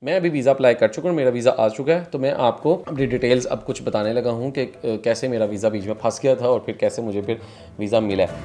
मैं अभी visa apply कर चुका हूँ, मेरा वीज़ा आ चुका है। तो मैं आपको अपनी डिटेल्स अब कुछ बताने लगा हूँ कि कैसे मेरा वीज़ा बीच में फंस गया था और फिर कैसे मुझे फिर वीज़ा मिला है।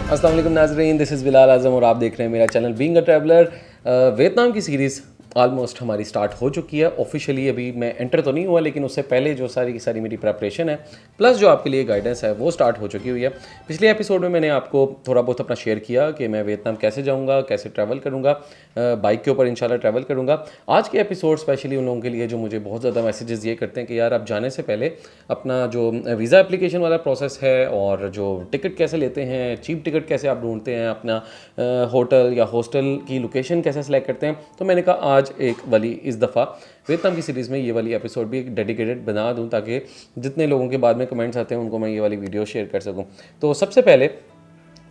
अस्सलाम वालेकुम नाज़रीन, दिस इज़ बिलाल आज़म और आप देख रहे हैं मेरा channel being a traveller. Vietnam की सीरीज़ ऑलमोस्ट हमारी स्टार्ट हो चुकी है ऑफिशियली। अभी मैं एंटर तो नहीं हुआ, लेकिन उससे पहले जो सारी की सारी मेरी प्रेपरेशन है प्लस जो आपके लिए गाइडेंस है वो स्टार्ट हो चुकी हुई है। पिछले एपिसोड में मैंने आपको थोड़ा बहुत अपना शेयर किया कि मैं वियतनाम कैसे जाऊँगा, कैसे ट्रैवल करूँगा, बाइक के ऊपर इंशाल्लाह ट्रैवल करूँगा। आज के एपिसोड स्पेशली उन लोगों के लिए जो मुझे बहुत ज़्यादा मैसेजेस ये करते हैं कि यार आप जाने से पहले अपना जो वीज़ा एप्लीकेशन वाला प्रोसेस है और जो टिकट कैसे लेते हैं, चीप टिकट कैसे आप ढूंढते हैं, अपना होटल या हॉस्टल की लोकेशन कैसे सेलेक्ट करते हैं। तो मैंने कहा आज एक वाली इस दफ़ा वियतनाम की सीरीज़ में ये वाली एपिसोड भी एक डेडिकेटेड बना दूं ताकि जितने लोगों के बाद में कमेंट्स आते हैं उनको मैं ये वाली वीडियो शेयर कर सकूं। तो सबसे पहले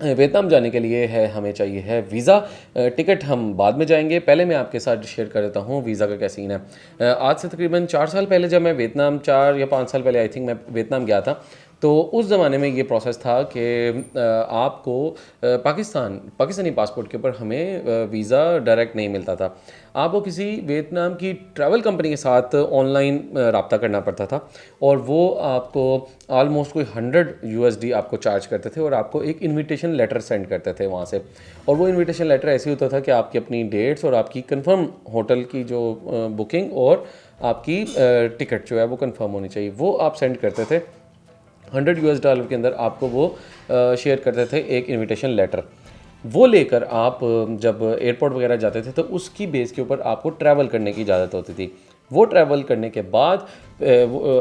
वियतनाम जाने के लिए है हमें चाहिए है वीज़ा। टिकट हम बाद में जाएंगे, पहले मैं आपके साथ शेयर कर देता हूँ वीज़ा का क्या सीन है। आज से तकरीबन 4 साल पहले जब मैं वियतनाम 4 या 5 साल पहले आई थिंक मैं वियतनाम गया था, तो उस ज़माने में ये प्रोसेस था कि आपको पाकिस्तानी पासपोर्ट के ऊपर हमें वीज़ा डायरेक्ट नहीं मिलता था। आपको किसी वियतनाम की ट्रैवल कंपनी के साथ ऑनलाइन रब्ता करना पड़ता था और वो आपको ऑलमोस्ट कोई 100 USD आपको चार्ज करते थे और आपको एक इनविटेशन लेटर सेंड करते थे वहाँ से। और वो इनविटेशन लेटर ऐसे होता था कि आपकी अपनी डेट्स और आपकी कंफर्म होटल की जो बुकिंग और आपकी टिकट जो है वो कंफर्म होनी चाहिए, वो आप सेंड करते थे। $100 के अंदर आपको वो शेयर करते थे एक इनविटेशन लेटर। वो लेकर आप जब एयरपोर्ट वगैरह जाते थे तो उसकी बेस के ऊपर आपको ट्रैवल करने की इजाज़त होती थी। वो ट्रैवल करने के बाद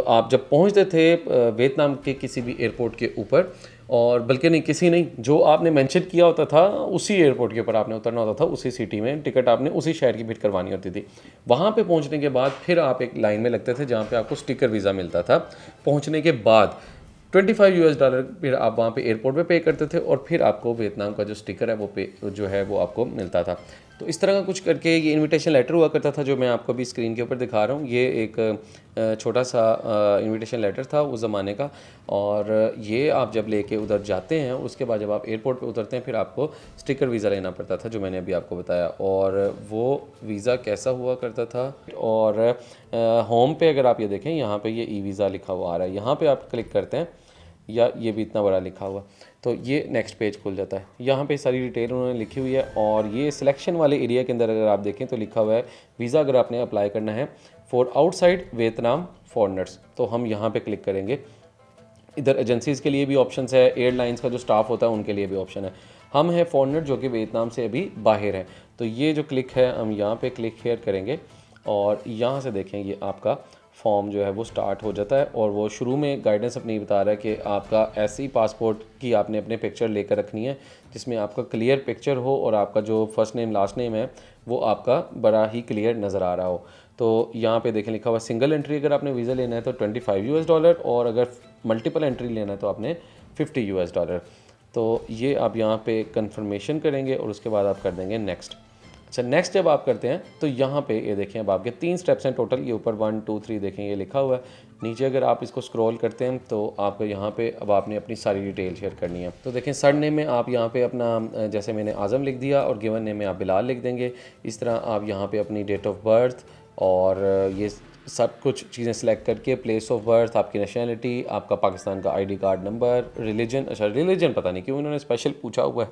आप जब पहुंचते थे वियतनाम के किसी भी एयरपोर्ट के ऊपर, और बल्कि नहीं किसी नहीं, जो आपने मेंशन किया होता था उसी एयरपोर्ट के ऊपर आपने उतरना होता था, उसी सिटी में टिकट आपने उसी शहर की फिट करवानी होती थी। वहाँ पे पहुँचने के बाद फिर आप एक लाइन में लगते थे जहाँ पे आपको स्टिकर वीज़ा मिलता था। पहुँचने के बाद $25 फिर आप वहाँ पे एयरपोर्ट पे पे करते थे और फिर आपको वियतनाम का जो स्टिकर है वो पे जो है वो आपको मिलता था। तो इस तरह का कुछ करके ये इनविटेशन लेटर हुआ करता था जो मैं आपको अभी स्क्रीन के ऊपर दिखा रहा हूँ। ये एक छोटा सा इनविटेशन लेटर था उस ज़माने का, और ये आप जब लेके उधर जाते हैं उसके बाद जब आप एयरपोर्ट पे उतरते हैं फिर आपको स्टिकर वीज़ा लेना पड़ता था जो मैंने अभी आपको बताया। और वो वीज़ा कैसा हुआ करता था, और होम पे अगर आप ये देखें यहाँ पे ये ई वीज़ा लिखा हुआ आ रहा है, यहाँ पे आप क्लिक करते हैं या ये भी इतना बड़ा लिखा हुआ, तो ये नेक्स्ट पेज खुल जाता है। यहाँ पे सारी डिटेल उन्होंने लिखी हुई है और ये सिलेक्शन वाले एरिया के अंदर अगर आप देखें तो लिखा हुआ है वीज़ा अगर आपने अप्लाई करना है फॉर आउटसाइड वियतनाम फॉरनर्स, तो हम यहाँ पे क्लिक करेंगे। इधर एजेंसीज़ के लिए भी ऑप्शंस है, एयरलाइंस का जो स्टाफ होता है उनके लिए भी ऑप्शन है। हम हैं फॉरनर जो कि वियतनाम से अभी बाहर है, तो ये जो क्लिक है हम यहाँ पे क्लिक हेयर करेंगे और यहाँ से देखें ये आपका फॉर्म जो है वो स्टार्ट हो जाता है। और वो शुरू में गाइडेंस अपनी बता रहा है कि आपका ऐसी पासपोर्ट की आपने अपने पिक्चर लेकर रखनी है जिसमें आपका क्लियर पिक्चर हो और आपका जो फर्स्ट नेम लास्ट नेम है वो आपका बड़ा ही क्लियर नज़र आ रहा हो। तो यहाँ पे देखें लिखा हुआ सिंगल एंट्री अगर आपने वीज़ा लेना है तो $25 और अगर मल्टीपल एंट्री लेना है तो आपने $50। तो ये आप यहाँ पे कंफर्मेशन करेंगे और उसके बाद आप कर देंगे नेक्स्ट। अच्छा, नेक्स्ट जब आप करते हैं तो यहाँ पे ये देखें अब आपके 3 स्टेप्स हैं टोटल, ये ऊपर 1 2 3 देखें ये लिखा हुआ है। नीचे अगर आप इसको स्क्रॉल करते हैं तो आपको यहाँ पे अब आपने अपनी सारी डिटेल शेयर करनी है। तो देखें सर नेम में आप यहाँ पे अपना जैसे मैंने आज़म लिख दिया और गिवन नेम में आप बिलाल लिख देंगे। इस तरह आप यहाँ पे अपनी डेट ऑफ बर्थ और ये सब कुछ चीज़ें सेलेक्ट करके, प्लेस ऑफ बर्थ, आपकी नेशनलिटी, आपका पाकिस्तान का आईडी कार्ड नंबर, रिलीजन। अच्छा, रिलीजन पता नहीं क्यों इन्होंने स्पेशल पूछा हुआ है,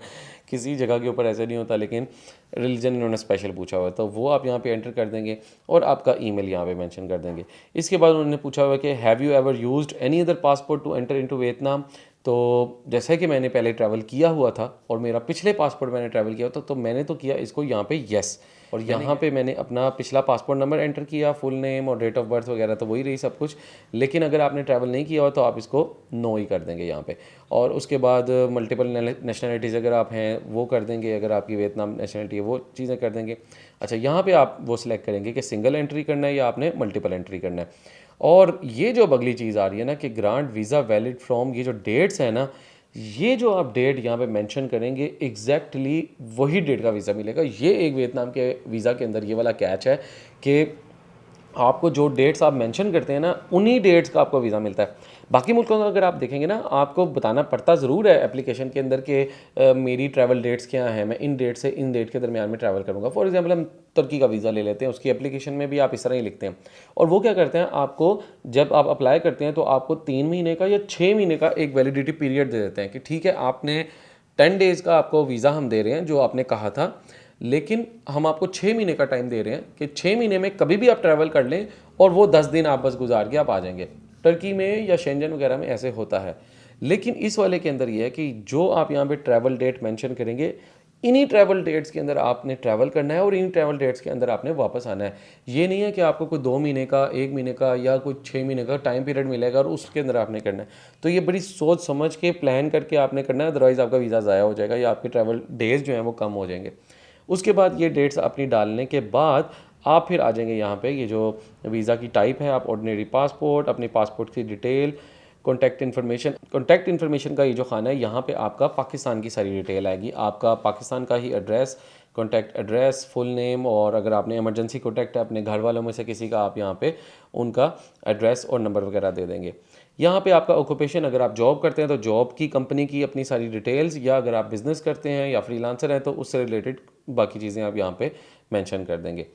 किसी जगह के ऊपर ऐसे नहीं होता, लेकिन रिलीजन इन्होंने स्पेशल पूछा हुआ है तो वो आप यहाँ पे एंटर कर देंगे और आपका ईमेल यहाँ पे मेंशन कर देंगे। इसके बाद उन्होंने पूछा हुआ है कि have you ever used any other passport to enter into Vietnam. तो जैसे कि मैंने पहले ट्रैवल किया हुआ था और मेरा पिछले पासपोर्ट मैंने ट्रैवल किया था तो मैंने तो किया इसको यहाँ पे येस, और यहाँ पे मैंने अपना पिछला पासपोर्ट नंबर एंटर किया, फुल नेम और डेट ऑफ बर्थ वगैरह तो वही रही सब कुछ। लेकिन अगर आपने ट्रैवल नहीं किया हो तो आप इसको नो ही कर देंगे यहाँ पे। और उसके बाद मल्टीपल नेशनलिटीज़ अगर आप हैं वो कर देंगे, अगर आपकी वियतनाम नेशनलिटी है वो चीज़ें कर देंगे। अच्छा, यहाँ पे आप वो सिलेक्ट करेंगे कि सिंगल एंट्री करना है या आपने मल्टीपल एंट्री करना है। और ये जो अगली चीज़ आ रही है ना कि ग्रांट वीज़ा वैलिड फ्रॉम, ये जो डेट्स है ना, ये जो आप डेट यहाँ पे मेंशन करेंगे एग्जैक्टली वही डेट का वीज़ा मिलेगा। ये एक वियतनाम के वीज़ा के अंदर ये वाला कैच है कि आपको जो डेट्स आप मेंशन करते हैं ना, उन्हीं डेट्स का आपको वीज़ा मिलता है। बाकी मुल्कों का अगर आप देखेंगे ना, आपको बताना पड़ता ज़रूर है एप्लीकेशन के अंदर कि मेरी ट्रैवल डेट्स क्या हैं, मैं इन डेट से इन डेट के दरमियान में ट्रैवल करूँगा। फॉर एग्जांपल हम तुर्की का वीज़ा ले लेते हैं, उसकी एप्लीकेशन में भी आप इस तरह ही लिखते हैं। और वो क्या करते हैं, आपको जब आप अप्लाई करते हैं तो आपको 3 महीने का या 6 महीने का एक वैलिडिटी पीरियड दे देते हैं कि ठीक है, आपने 10 डेज़ का आपको वीज़ा हम दे रहे हैं जो आपने कहा था, लेकिन हम आपको 6 महीने का टाइम दे रहे हैं कि 6 महीने में कभी भी आप ट्रैवल कर लें और वो 10 दिन आप बस गुजार के आप आ जाएंगे। टर्की में या शेंजन वगैरह में ऐसे होता है, लेकिन इस वाले के अंदर ये है कि जो आप यहाँ पे ट्रैवल डेट मेंशन करेंगे, इन्हीं ट्रैवल डेट्स के अंदर आपने ट्रैवल करना है और इन्हीं ट्रैवल डेट्स के अंदर आपने वापस आना है। ये नहीं है कि आपको कोई 2 महीने का, 1 महीने का या कोई 6 महीने का टाइम पीरियड मिलेगा और उसके अंदर आपने करना है। तो ये बड़ी सोच समझ के प्लान करके आपने करना है, अदरवाइज़ आपका वीज़ा ज़ाया हो जाएगा या आपके ट्रैवल डेज जो हैं वो कम हो जाएंगे। उसके बाद ये डेट्स अपनी डालने के बाद आप फिर आ जाएंगे यहाँ पे, ये जो वीज़ा की टाइप है, आप ऑर्डिनरी पासपोर्ट, अपनी पासपोर्ट की डिटेल, कॉन्टैक्ट इन्फॉर्मेशन का ये जो खाना है, यहाँ पे आपका पाकिस्तान की सारी डिटेल आएगी, आपका पाकिस्तान का ही address, contact address, full name, और अगर आपने इमरजेंसी कॉन्टैक्ट है अपने घर वालों में से किसी का, आप यहाँ पे उनका एड्रेस और नंबर वगैरह दे देंगे। यहाँ पे आपका ऑक्यूपेशन, अगर आप जॉब करते हैं तो जॉब की, कंपनी की अपनी सारी डिटेल्स, या अगर आप बिज़नेस करते हैं या फ्रीलांसर हैं तो उससे रिलेटेड बाकी चीज़ें आप यहाँ पे मेंशन कर देंगे।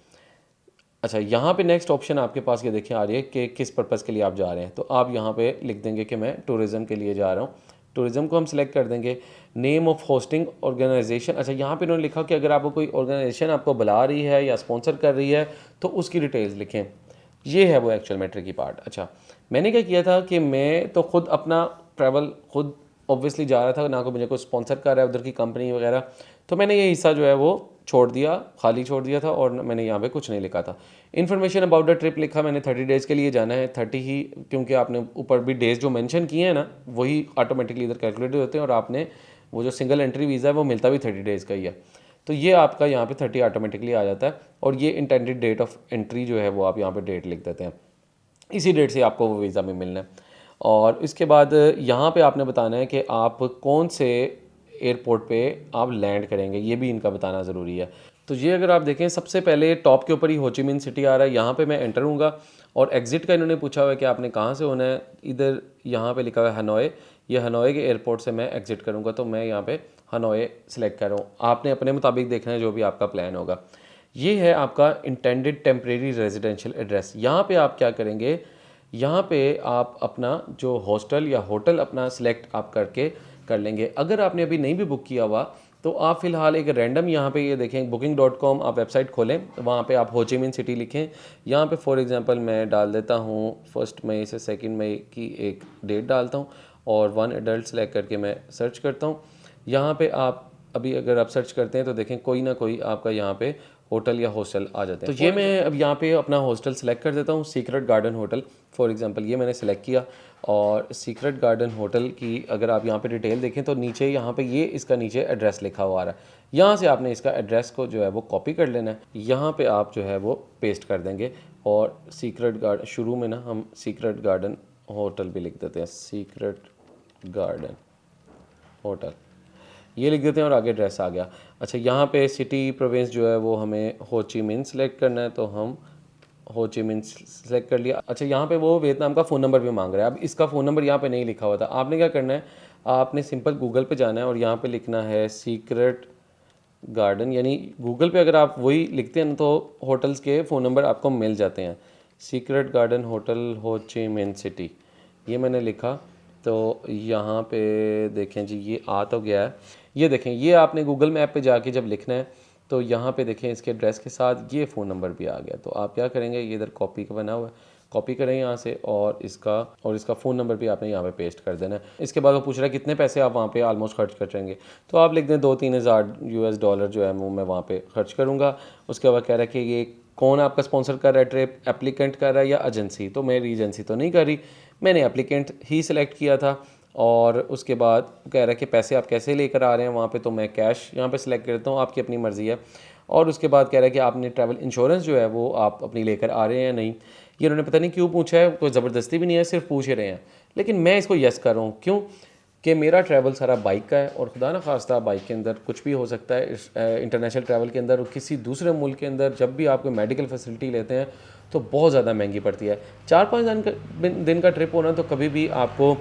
अच्छा, यहाँ पे नेक्स्ट ऑप्शन आपके पास ये देखिए आ रही है कि किस पर्पज़ के लिए आप जा रहे हैं, तो आप यहाँ पे लिख देंगे कि मैं टूरिज़म के लिए जा रहा हूँ। टूरिज़म को हम सिलेक्ट कर देंगे। नेम ऑफ़ होस्टिंग ऑर्गेनाइजेशन, अच्छा यहाँ पे उन्होंने लिखा कि अगर आपको कोई ऑर्गेनाइजेशन आपको बुला रही है या स्पॉन्सर कर रही है तो उसकी डिटेल्स लिखें। ये है वो एक्चुअल में ट्रिकी पार्ट। अच्छा, मैंने क्या किया था कि मैं तो खुद अपना ट्रैवल खुद ऑब्वियसली जा रहा था, ना को मुझे कोई स्पॉन्सर कर रहा है उधर की कंपनी वगैरह, तो मैंने ये हिस्सा जो है वो छोड़ दिया, खाली छोड़ दिया था और मैंने यहाँ पे कुछ नहीं लिखा था। इन्फॉर्मेशन अबाउट द ट्रिप लिखा मैंने, 30 डेज़ के लिए जाना है, 30 ही, क्योंकि आपने ऊपर भी डेज़ जो मेंशन किए हैं ना वही ऑटोमेटिकली इधर कैलकुलेट होते हैं और आपने वो जो सिंगल एंट्री वीज़ा है वो मिलता भी 30 डेज़ का ही है। तो ये आपका यहाँ पे 30 ऑटोमेटिकली आ जाता है और ये इंटेंडेड डेट ऑफ एंट्री जो है वो आप यहाँ पे डेट लिख देते हैं, इसी डेट से आपको वो वीज़ा भी मिलना है। और इसके बाद यहाँ पे आपने बताना है कि आप कौन से एयरपोर्ट पे आप लैंड करेंगे, ये भी इनका बताना ज़रूरी है। तो ये अगर आप देखें, सबसे पहले टॉप के ऊपर ही होचिमिन सिटी आ रहा है, यहाँ पे मैं एंटर हूँगा और एग्ज़िट का इन्होंने पूछा हुआ है कि आपने कहाँ से होना है, इधर यहाँ पे लिखा हुआ है हनोई, ये हनोई के एयरपोर्ट से मैं एग्ज़िट करूँगा, तो मैं यहाँ पे हनोई सेलेक्ट कर रहा हूँ। आपने अपने मुताबिक देखना है जो भी आपका प्लान होगा। ये है आपका इंटेंडेड टेम्परेरी रेजिडेंशियल एड्रेस। यहाँ पे आप क्या करेंगे, यहाँ पे आप अपना जो हॉस्टल या होटल अपना सिलेक्ट आप करके कर लेंगे। अगर आपने अभी नहीं भी बुक किया हुआ तो आप फ़िलहाल एक रैंडम यहाँ पे ये देखें booking.com आप वेबसाइट खोलें, वहाँ पे आप होचिमिन सिटी लिखें। यहाँ पे फॉर एग्जांपल मैं डाल देता हूँ 1 मई से 2 मई की एक डेट डालता हूँ और 1 एडल्ट सेलेक्ट करके मैं सर्च करता हूँ। यहाँ पे आप अभी अगर आप सर्च करते हैं तो देखें कोई ना कोई आपका यहाँ पे होटल या हॉस्टल आ जाते हैं। तो ये मैं अब यहाँ पे अपना हॉस्टल सेलेक्ट कर देता हूँ, secret garden hotel for example, ये मैंने सेलेक्ट किया। और सीक्रेट गार्डन होटल की अगर आप यहाँ पे डिटेल देखें तो नीचे यहाँ पे ये इसका नीचे एड्रेस लिखा हुआ आ रहा है, यहाँ से आपने इसका एड्रेस को जो है वो कॉपी कर लेना है, यहाँ पे आप जो है वो पेस्ट कर देंगे। और सीक्रेट गार्डन शुरू में ना हम सीक्रेट गार्डन होटल भी लिख देते हैं, सीक्रेट गार्डन होटल ये लिख देते हैं और आगे एड्रेस आ गया। अच्छा, यहाँ पे सिटी प्रोविंस जो है वो हमें हो ची मिन सेलेक्ट करना है, तो हम हो ची मिन सेलेक्ट कर लिया। अच्छा, यहाँ पे वो वियतनाम का फ़ोन नंबर भी मांग रहा है। अब इसका फ़ोन नंबर यहाँ पे नहीं लिखा हुआ था, आपने क्या करना है, आपने सिंपल गूगल पे जाना है और यहाँ पे लिखना है सीक्रेट गार्डन, यानी गूगल पे अगर आप वही लिखते हैं ना तो होटल्स के फ़ोन नंबर आपको मिल जाते हैं। सीक्रेट गार्डन होटल हो ची मिन सिटी, ये मैंने लिखा, तो यहाँ पे देखें जी ये आ तो गया है। ये देखें, ये आपने गूगल मैप पे जाके जब लिखना है तो यहाँ पे देखें इसके एड्रेस के साथ ये फ़ोन नंबर भी आ गया। तो आप क्या करेंगे, ये इधर कॉपी का बना हुआ है, कॉपी करें यहाँ से और इसका फ़ोन नंबर भी आपने यहाँ पे पेस्ट कर देना है। इसके बाद वो पूछ रहा है कितने पैसे आप वहाँ पे ऑलमोस्ट खर्च करेंगे, तो आप लिख दें 2-3 हज़ार US डॉलर जो है वो मैं वहाँ पे खर्च करूँगा। उसके बाद कह रहा है कि ये कौन आपका स्पॉन्सर कर रहा है ट्रिप, एप्लीकेंट कर रहा है या एजेंसी, तो मेरी एजेंसी तो नहीं कर रही, मैंने एप्लीकेंट ही सिलेक्ट किया था। और उसके बाद कह रहा है कि पैसे आप कैसे लेकर आ रहे हैं वहाँ पे, तो मैं कैश यहाँ पे सिलेक्ट करता हूँ, आपकी अपनी मर्ज़ी है। और उसके बाद कह रहा है कि आपने ट्रैवल इंश्योरेंस जो है वो आप अपनी लेकर आ रहे हैं या नहीं। ये उन्होंने पता नहीं क्यों पूछा है, कोई ज़बरदस्ती भी नहीं है, सिर्फ पूछ ही रहे हैं, लेकिन मैं इसको येस कर रहा हूँ। क्यों कि मेरा ट्रैवल सारा बाइक का है और खुदा ना खास्ता बाइक के अंदर कुछ भी हो सकता है। इंटरनेशनल ट्रैवल के अंदर और किसी दूसरे मुल्क के अंदर जब भी आप कोई मेडिकल फैसिलिटी लेते हैं तो बहुत ज़्यादा महंगी पड़ती है। 4-5 दिन का ट्रिप होना तो कभी भी आपको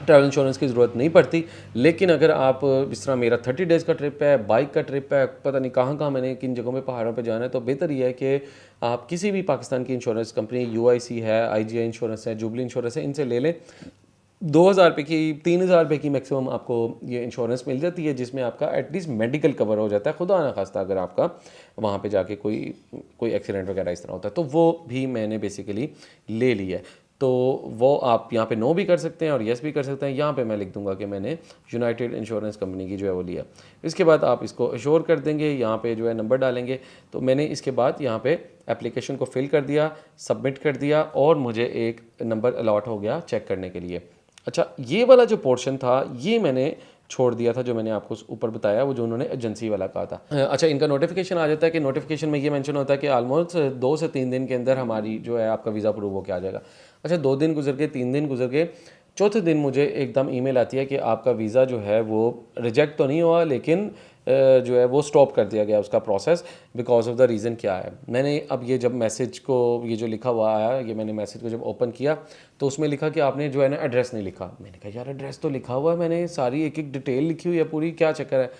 ट्रैवल इंश्योरेंस की ज़रूरत नहीं पड़ती। लेकिन अगर आप जिस तरह मेरा 30 डेज़ का ट्रिप है, बाइक का ट्रिप है, पता नहीं कहाँ मैंने किन जगहों पे पहाड़ों पे जाना है, तो बेहतर ये है कि आप किसी भी पाकिस्तान की इंश्योरेंस कंपनी, यूआईसी है, आईजीआई इंश्योरेंस है, जुबली इंश्योरेंस है, इनसे ले लें। 2,000 रुपये की, 3,000 रुपये की मैक्सिमम आपको ये इंश्योरेंस मिल जाती है, जिसमें आपका एटलीस्ट मेडिकल कवर हो जाता है। खुदा ना खास्ता अगर आपका वहाँ पे जाके कोई एक्सीडेंट वगैरह इस तरह होता है, तो वो भी मैंने बेसिकली ले ली है। तो वो आप यहाँ पे नो भी कर सकते हैं और येस भी कर सकते हैं। यहाँ पे मैं लिख दूंगा कि मैंने यूनाइटेड इंश्योरेंस कंपनी की जो है वो लिया। इसके बाद आप इसको अश्योर कर देंगे, यहाँ पे जो है नंबर डालेंगे। तो मैंने इसके बाद यहाँ पे एप्लीकेशन को फिल कर दिया, सबमिट कर दिया और मुझे एक नंबर अलॉट हो गया चेक करने के लिए। अच्छा, ये वाला जो पोर्शन था ये मैंने छोड़ दिया था, जो मैंने आपको ऊपर बताया, वो जो उन्होंने एजेंसी वाला कहा था। अच्छा, इनका नोटिफिकेशन आ जाता है कि नोटिफिकेशन में ये मेंशन होता है कि ऑलमोस्ट 2 से 3 दिन के अंदर हमारी जो है आपका वीज़ा अप्रूव होकर आ जाएगा। अच्छा, 2 दिन गुजर गए, 3 दिन गुजर गए, चौथे दिन मुझे एकदम ईमेल आती है कि आपका वीज़ा जो है वो रिजेक्ट तो नहीं हुआ, लेकिन जो है वो स्टॉप कर दिया गया उसका process, because of the reason क्या है। मैंने अब ये जब मैसेज को, ये जो लिखा हुआ आया, ये मैंने मैसेज को जब ओपन किया तो उसमें लिखा कि आपने जो है ना एड्रेस नहीं लिखा। मैंने कहा यार एड्रेस तो लिखा हुआ है, मैंने सारी एक एक डिटेल लिखी हुई है पूरी, क्या चक्कर है।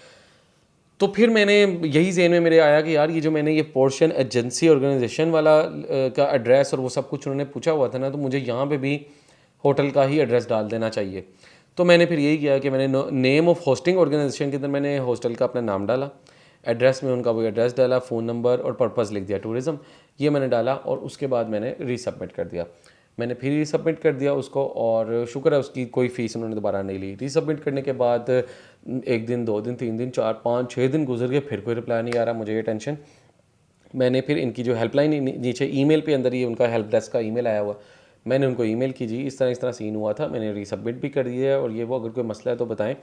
तो फिर मैंने यही ज़हन में मेरे आया कि यार ये जो मैंने ये पोर्शन एजेंसी ऑर्गेनाइजेशन वाला का एड्रेस और वो सब कुछ उन्होंने पूछा हुआ था ना, तो मुझे यहाँ पे भी होटल का ही एड्रेस डाल देना चाहिए। तो मैंने फिर यही किया कि मैंने नेम ऑफ़ होस्टिंग ऑर्गेनाइजेशन के अंदर मैंने हॉस्टल का अपना नाम डाला, एड्रेस में उनका वो एड्रेस डाला, फ़ोन नंबर और पर्पज़ लिख दिया टूरिज़म, ये मैंने डाला और उसके बाद मैंने रीसबमिट कर दिया। मैंने फिर रीसबमिट कर दिया उसको और शुक्र है उसकी कोई फ़ीस उन्होंने दोबारा नहीं ली। रीसबमिट करने के बाद 1 दिन, 2 दिन, 3 दिन, 4, 5, 6 दिन गुजर गए, फिर कोई रिप्लाई नहीं आ रहा। मुझे ये टेंशन। मैंने फिर इनकी जो हेल्पलाइन नीचे ईमेल पे अंदर ही उनका हेल्प डेस्क का ईमेल आया हुआ, मैंने उनको ईमेल की, जी इस तरह सीन हुआ था, मैंने रीसबमिट भी कर दिया है और ये वो, अगर कोई मसला है तो बताएं।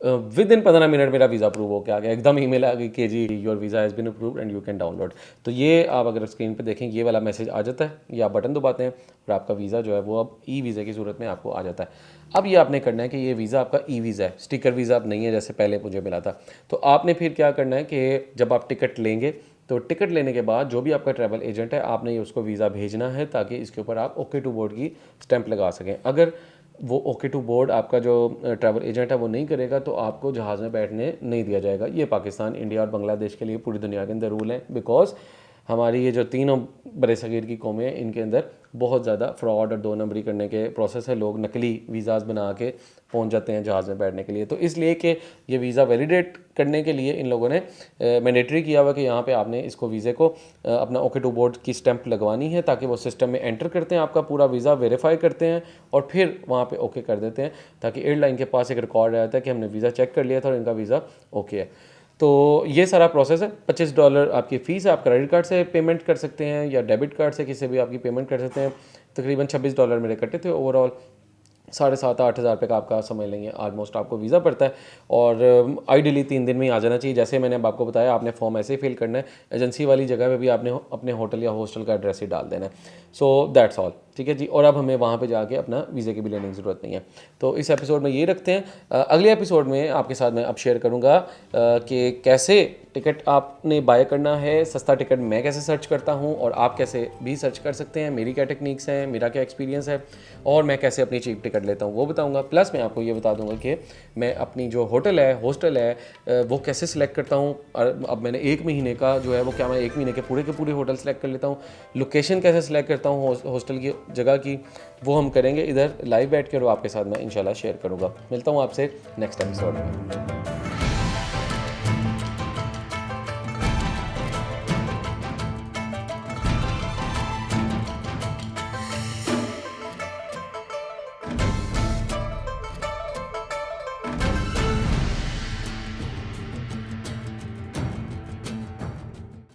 विद इन 15 मिनट मेरा वीज़ा अप्रूव हो के आ गया, एकदम ईमेल आ गई कि जी your visa has been approved and you can download. तो ये आप अगर स्क्रीन पे देखें, ये वाला मैसेज आ जाता है, ये आप बटन दबाते हैं और आपका वीज़ा जो है वो अब ई वीज़ा की सूरत में आपको आ जाता है। अब ये आपने करना है कि ये वीज़ा आपका ई वीज़ा है, स्टिकर वीज़ा अब नहीं है जैसे पहले मुझे मिला था। तो आपने फिर क्या करना है कि जब आप टिकट लेंगे तो टिकट लेने के बाद जो भी आपका ट्रैवल एजेंट है, आपने ये उसको वीज़ा भेजना है ताकि इसके ऊपर आप ओके टू बोर्ड की स्टैंप लगा सकें। अगर वो ओके टू बोर्ड आपका जो ट्रैवल एजेंट है वो नहीं करेगा तो आपको जहाज़ में बैठने नहीं दिया जाएगा। ये पाकिस्तान, इंडिया और बांग्लादेश के लिए पूरी दुनिया के अंदर रूल है, बिकॉज हमारी ये जो तीनों बड़े-सगीर की कौमें हैं, इनके अंदर बहुत ज़्यादा फ्रॉड और 2 नंबरी करने के प्रोसेस है। लोग नकली वीज़ाज़ बना के पहुंच जाते हैं जहाज़ में बैठने के लिए। तो इसलिए कि ये वीज़ा वैलिडेट करने के लिए इन लोगों ने मैंडेटरी किया हुआ कि यहाँ पे आपने इसको वीज़े को अपना ओके टू बोर्ड की स्टैंप लगवानी है, ताकि वो सिस्टम में एंटर करते हैं, आपका पूरा वीज़ा वेरीफाई करते हैं और फिर वहाँ पे ओके कर देते हैं, ताकि एयरलाइन के पास एक रिकॉर्ड रहता है कि हमने वीज़ा चेक कर लिया था और इनका वीज़ा ओके है। तो ये सारा प्रोसेस है। $25 आपकी फ़ीस है, आप क्रेडिट कार्ड से पेमेंट कर सकते हैं या डेबिट कार्ड से किसी भी आपकी पेमेंट कर सकते हैं। तकरीबन $26 मेरे कटे थे ओवरऑल। 7,500-8,000 रुपये का आपका समझ लेंगे ऑलमोस्ट आपको वीज़ा पड़ता है और आइडियली 3 दिन में ही आ जाना चाहिए। जैसे मैंने अब आपको बताया, आपने फॉर्म ऐसे ही फिल करना है, एजेंसी वाली जगह पे भी आपने अपने होटल या हॉस्टल का एड्रेस ही डाल देना है। सो दैट्स ऑल, ठीक है जी। और अब हमें वहाँ पे जाके अपना वीज़े की भी लेने की ज़रूरत नहीं है। तो इस एपिसोड में ये रखते हैं। अगले एपिसोड में आपके साथ मैं अब शेयर करूँगा कि कैसे टिकट आपने बाय करना है, सस्ता टिकट मैं कैसे सर्च करता हूँ और आप कैसे भी सर्च कर सकते हैं, मेरी क्या टेक्निक्स हैं, मेरा क्या एक्सपीरियंस है और मैं कैसे अपनी चीप टिकट लेता हूँ वो बताऊँगा। प्लस मैं आपको ये बता दूँगा कि मैं अपनी जो होटल है, हॉस्टल है, वो कैसे सिलेक्ट करता हूँ। और अब मैंने 1 महीने का जो है वो, क्या मैं 1 महीने के पूरे होटल सेलेक्ट कर लेता हूँ, लोकेशन कैसे सिलेक्ट करता हूँ हॉस्टल की जगह की, वो हम करेंगे इधर लाइव बैठ कर, वो आपके साथ मैं इंशाल्लाह शेयर करूँगा। मिलता हूँ आपसे नेक्स्ट एपिसोड में।